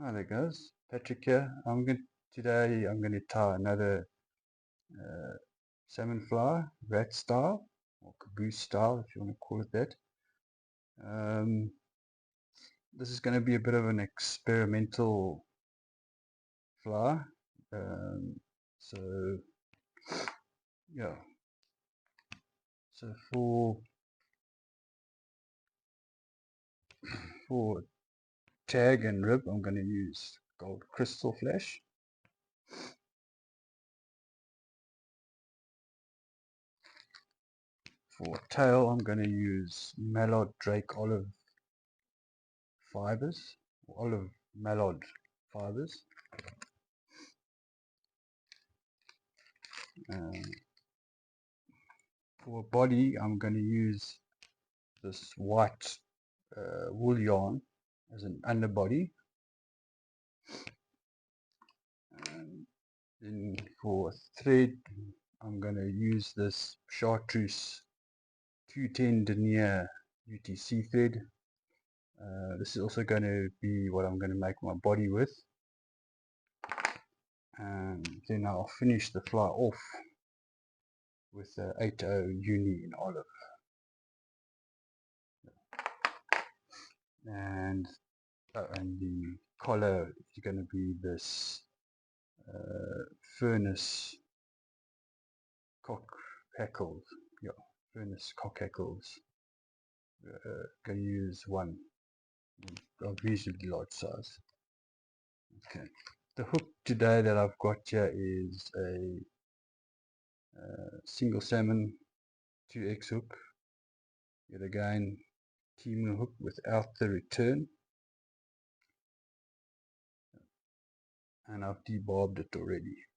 Oh, there goes Patrick here. Today I'm going to tie another salmon fly, rat style or caboose style, if you want to call it that. This is going to be a bit of an experimental fly. So yeah. So for tag and rib, I'm going to use gold crystal flash. For tail, I'm going to use mallard drake olive fibers, olive mallard fibers. For body, I'm going to use this white wool yarn as an underbody. And then for thread, I'm going to use this chartreuse 210 denier UTC thread. This is also going to be what I'm going to make my body with. And then I'll finish the fly off with a 8.0 uni in olive. And the collar is going to be this furnace cock hackles. Yeah, furnace cock hackles. Can use one of reasonably large size. Okay, the hook today that I've got here is a single salmon 2x hook. Yet again, Temu hook without the return, and I've debarbed it already.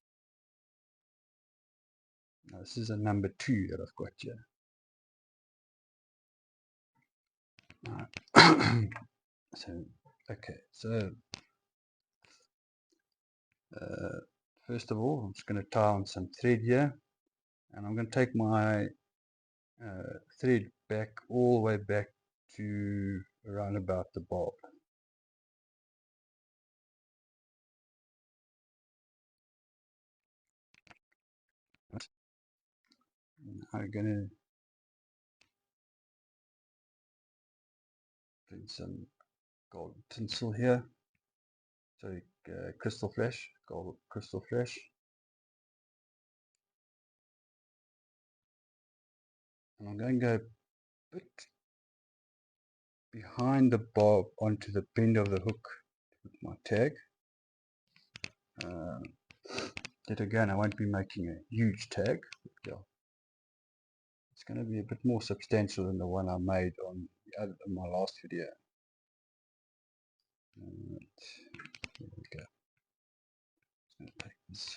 Now this is a number 2 that I've got here. So first of all, I'm just going to tie on some thread here, and I'm going to take my thread back all the way back to around about the barb. I'm going to put some gold tinsel here, so crystal flash, gold crystal flash, and I'm going to go a bit behind the barb onto the bend of the hook with my tag. Yet again, I won't be making a huge tag. Yeah, it's going to be a bit more substantial than the one I made on my last video. There we go. I'm going to take this.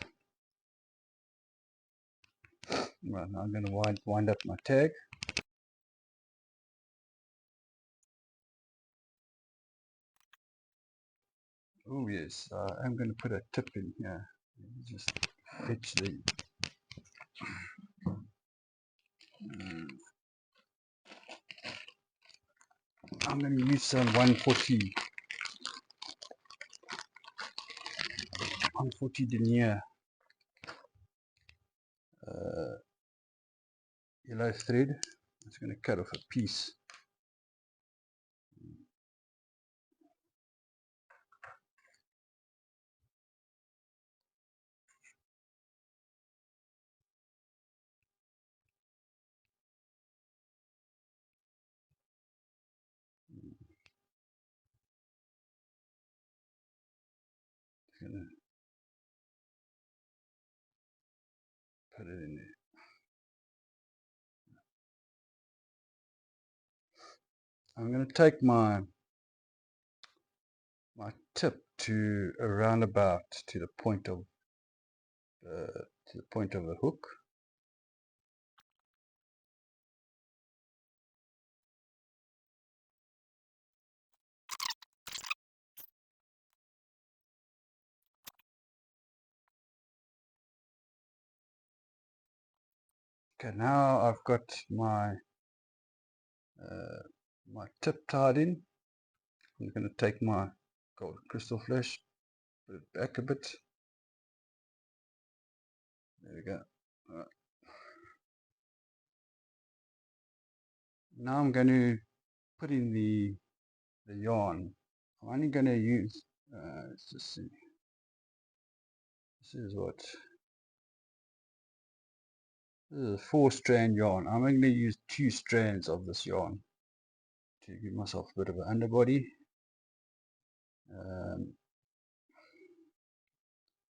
Right, now I'm going to wind up my tag. Oh yes, I'm going to put a tip in here. Just fetch the I'm going to use some 140 denier yellow thread. I'm just going to cut off a piece. Just going to put it in there. I'm going to take my tip to around about to the point of the hook. Okay, now I've got my tip tied in. I'm going to take my golden crystal flesh, put it back a bit. There we go. Right. Now I'm going to put in the yarn. I'm only going to use, let's just see, this is a 4-strand yarn. I'm going to use 2 strands of this yarn to give myself a bit of an underbody.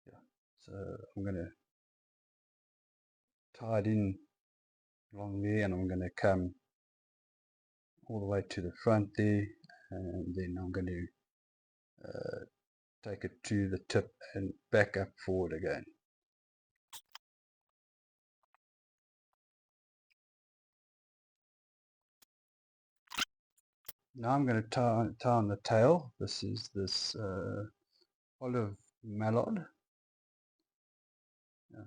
Yeah, so I'm going to tie it in along there, and I'm going to come all the way to the front there, and then I'm going to take it to the tip and back up forward again. Now I'm going to tie on the tail. This is this olive mallard. Yeah,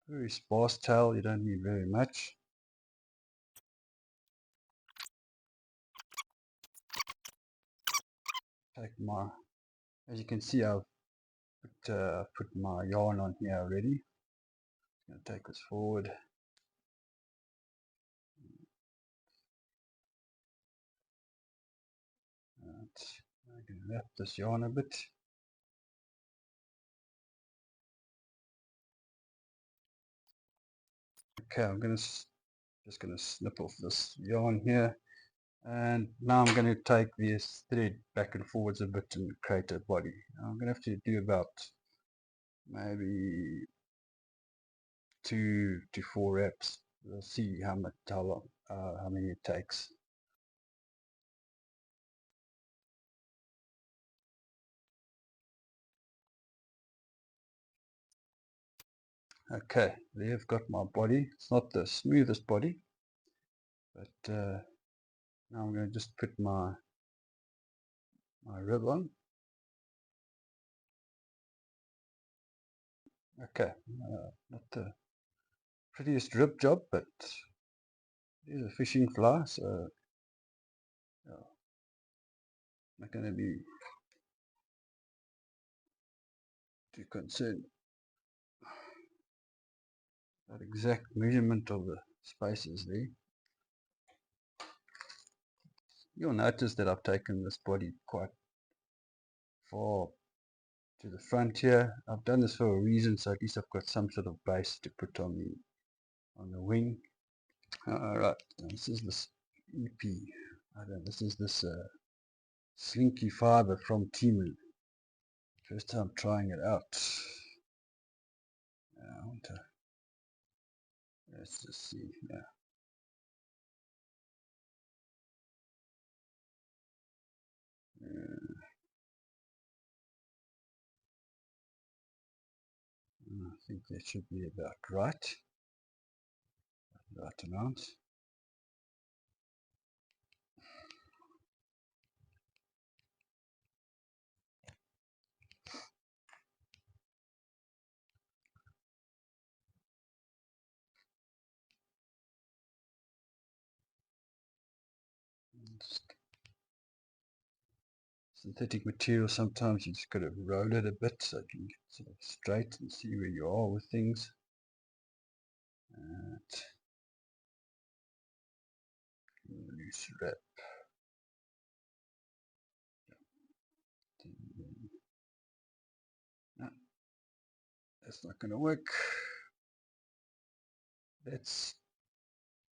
very sparse tail, you don't need very much. Take my, as you can see, I've put my yarn on here already. I'm going to take this forward. Right. I'm going to wrap this yarn a bit. Okay, I'm just going to snip off this yarn here, and now I'm going to take this thread back and forwards a bit and create a body. I'm going to have to do about maybe 2 to 4 reps. We'll see how long, how many it takes. Okay, there I've got my body. It's not the smoothest body, but now I'm going to just put my rib on. Okay, not the prettiest rib job, but it is a fishing fly, so yeah, not going to be too concerned. That exact measurement of the spaces there. You'll notice that I've taken this body quite far to the front here. I've done this for a reason, so at least I've got some sort of base to put on the wing. Alright, this is this EP. This is this slinky fiber from Temu. First time trying it out. Let's just see. Yeah. I think that should be about right amount. Synthetic material, sometimes you just got to roll it a bit so you can get sort of straight and see where you are with things. Loose wrap. No, that's not going to work. That's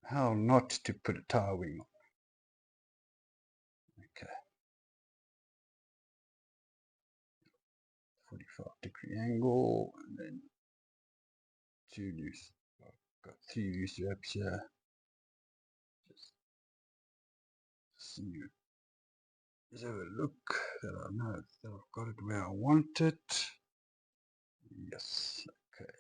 how not to put a tire wing on. Okay. 45-degree angle, and then 2 loose. I've got 3 loose wraps here. Just see, just have a look that I know that I've got it where I want it. Yes, okay.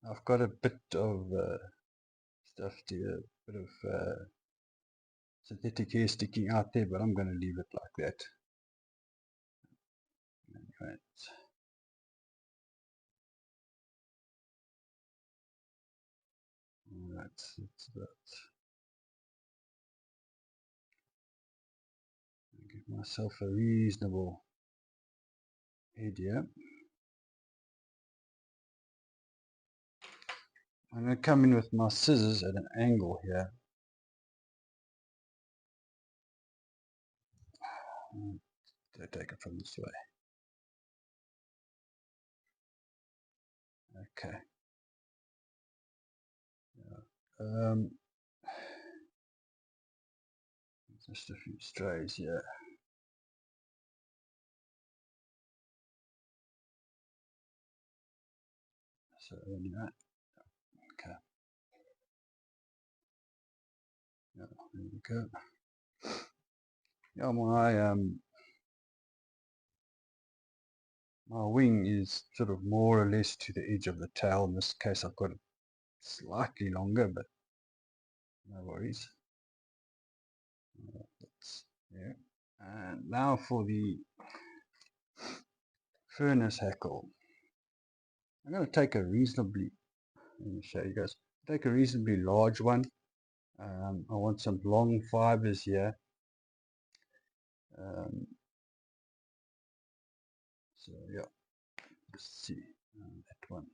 I've got a bit of stuffed here, a bit of synthetic hair sticking out there, but I'm going to leave it like that. Anyway, that's about. Give myself a reasonable head here. I'm going to come in with my scissors at an angle here. Take it from this way. Okay. Just a few strays here. So anyway, okay. Yeah, there we go. Yeah, my wing is sort of more or less to the edge of the tail. In this case, I've got it slightly longer, but no worries. That's there. And now for the furnace hackle. I'm going to take a reasonably, let me show you guys, take a reasonably large one. I want some long fibers here. So yeah, let's see, that one.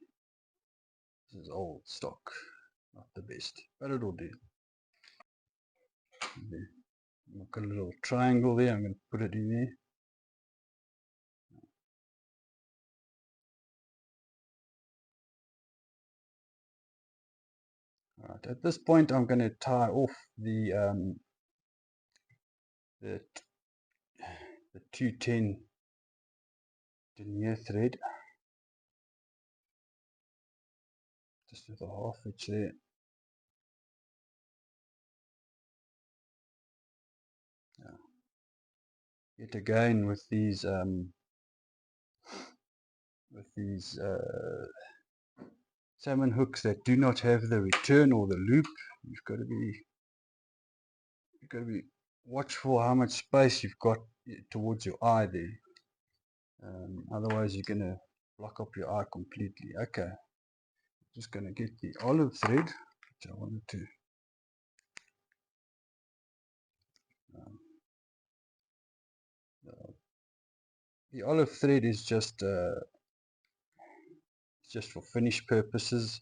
This is old stock, not the best, but it'll do. Look, a little triangle there. I'm going to put it in there. Alright, at this point I'm going to tie off the 210 denier thread, just with a half inch there. Yet again with these salmon hooks that do not have the return or the loop, you've got to be watchful how much space you've got towards your eye there. Otherwise you're going to block up your eye completely. Okay, just going to get the olive thread, which I wanted to the olive thread is just for finish purposes.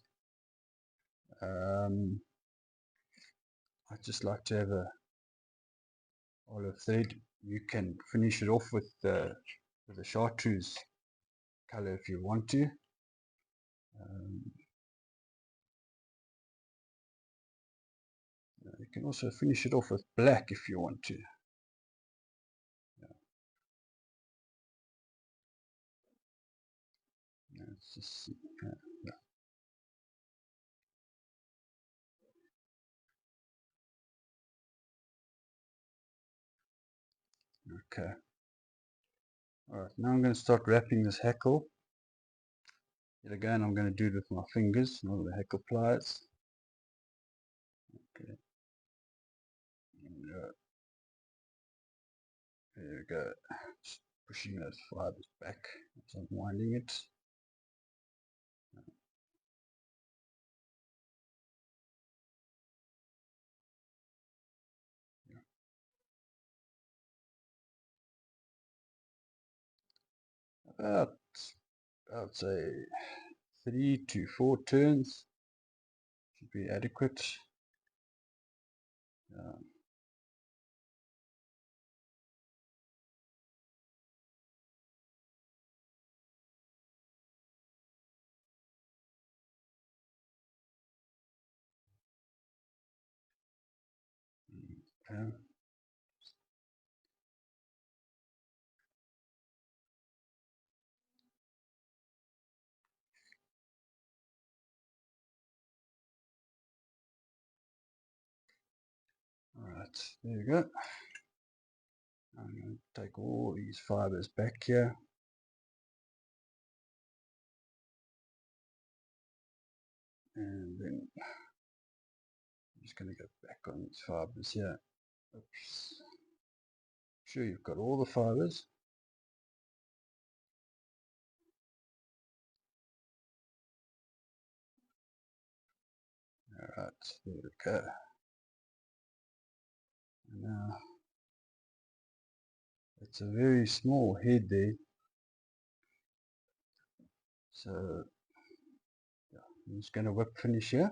I just like to have a olive thread. You can finish it off with a chartreuse color if you want to. You can also finish it off with black if you want to. Let's just see. Okay. Alright, now I'm going to start wrapping this hackle. Yet again, I'm going to do it with my fingers, not with the hackle pliers. Okay. There we go. Just pushing those fibers back as I'm winding it. About, I would say, 3 to 4 turns should be adequate. Okay. Alright, there we go. I'm going to take all these fibers back here. And then just going to go back on these fibers here. Oops. Sure, you've got all the fibers. Alright, there we go. Now, it's a very small head there. So, yeah, I'm just going to whip finish here.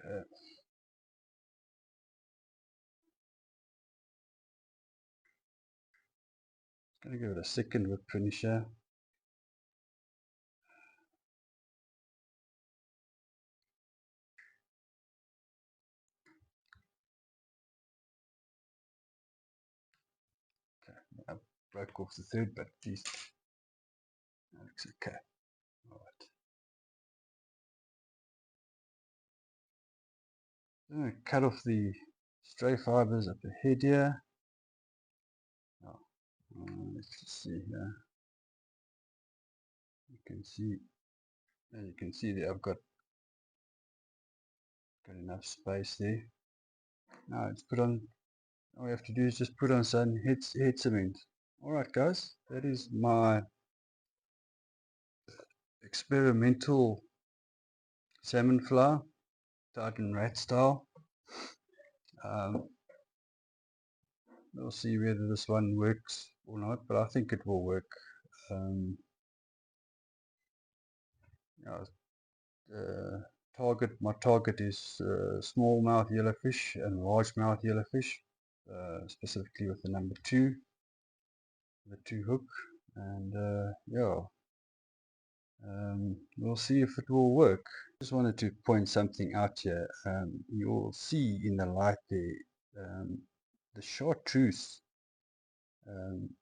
Okay. Going to give it a second whip finish here. Okay, I broke off the third, but at least that looks okay. Alright. I'm going to cut off the stray fibers at the head here. Oh, let's just see here. You can see, as you can see there, I've got enough space there. Now let's put on. All we have to do is just put on some head cement. Alright guys, that is my experimental salmon flower, Titan rat style. We'll see whether this one works or not, but I think it will work. My target is smallmouth yellowfish and largemouth yellowfish, specifically with the number 2, the 2 hook, and yeah, we'll see if it will work. Just wanted to point something out here. You'll see in the light there, the chartreuse.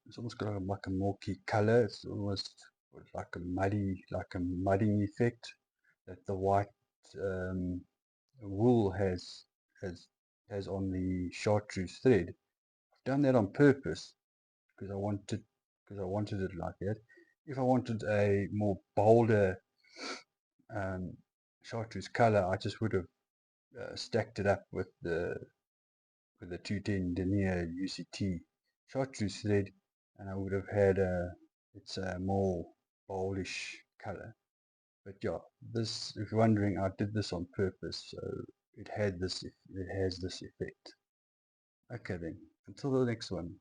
It's almost got like a milky color. It's almost like a mudding effect that the white wool has on the chartreuse thread. I've done that on purpose because I wanted it like that. If I wanted a more bolder chartreuse color, I just would have stacked it up with the 210 denier UCT chartreuse thread, and I would have had it's a more boldish color. But yeah, this, if you're wondering, I did this on purpose, so it has this effect. Okay then, until the next one.